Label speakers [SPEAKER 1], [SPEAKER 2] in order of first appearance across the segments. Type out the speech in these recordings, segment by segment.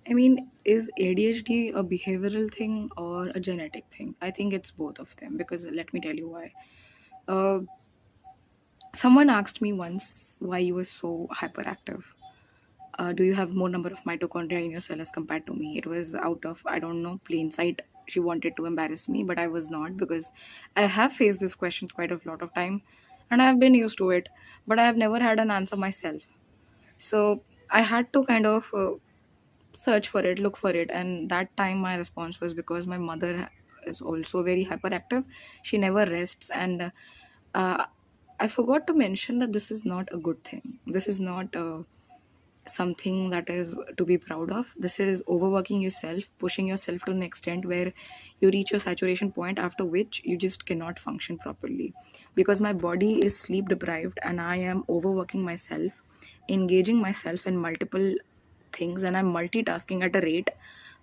[SPEAKER 1] I mean, is ADHD a behavioral thing or a genetic thing? I think it's both of them because let me tell you why. Uh, Someone asked me once why you were so hyperactive. Do you have more number of mitochondria in your cell as compared to me? It was out of, I don't know, plain sight. She wanted to embarrass me, but I was not because I have faced these questions quite a lot of time and I've been used to it, but I have never had an answer myself. So I had to kind of search for it, look for it, and that time my response was because my mother is also very hyperactive. She never rests, and uh, I forgot to mention that this is not a good thing. This is not something that is to be proud of. This is overworking yourself, pushing yourself to an extent where you reach your saturation point, after which you just cannot function properly. Because my body is sleep deprived and I am overworking myself, engaging myself in multiple things, and I'm multitasking at a rate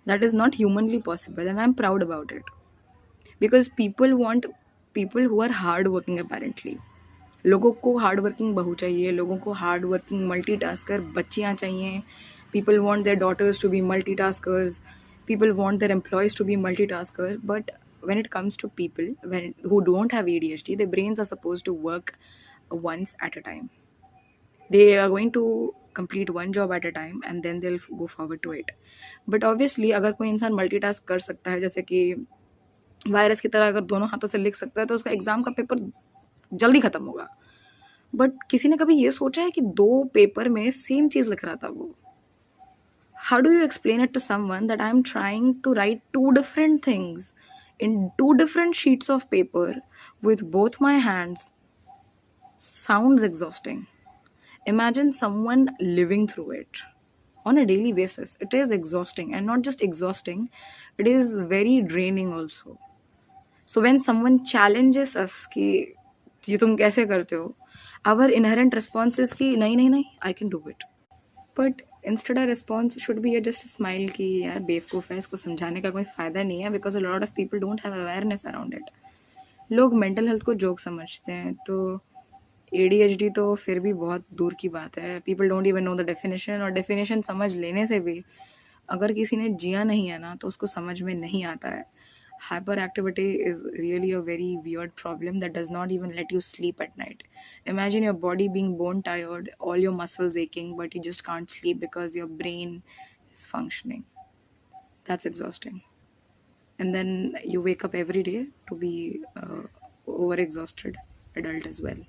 [SPEAKER 1] that is not humanly possible, and I'm proud about it. Because people want people who are hard working apparently. लोगों को hard working बहू चाहिए, लोगों को hard working multitasker बच्चियाँ चाहिए. People want their daughters to be multitaskers. People want their employees to be multitaskers. But when it comes to people who don't have ADHD, their brains are supposed to work once at a time. They are going to complete one job at a time and then they'll go forward to it. But obviously अगर कोई इंसान multitask कर सकता है, जैसे कि virus की तरह अगर दोनों हाथों से लिख सकता है, तो उसका एग्जाम का पेपर जल्दी खत्म होगा. बट किसी ने कभी ये सोचा है कि दो पेपर में सेम चीज लिख रहा था वो? How do you explain it to someone that I am trying to write two different things in two different sheets of paper with both my hands? Sounds exhausting. Imagine someone living through it on a daily basis. It is exhausting, and not just exhausting, it is very draining also. So when someone challenges us कि ये तुम कैसे करते हो, our inherent response is कि नहीं नहीं नहीं, I can do it. But instead our response should be just a smile कि यार बेवकूफ़ है, इसको समझाने का कोई फ़ायदा नहीं है, because a lot of people don't have awareness around it. लोग मेंटल हेल्थ को जोक समझते हैं, तो ADHD तो फिर भी बहुत दूर की बात है. People don't even know the definition, और डेफिनेशन समझ लेने से भी अगर किसी ने जिया नहीं है ना, तो उसको समझ में नहीं आता है. Hyperactivity is really a very weird problem that does not even let you sleep at night. Imagine your body being bone tired, all your muscles aching, but you just can't sleep because your brain is functioning. That's exhausting. And then you wake up every day to be overexhausted adult as well.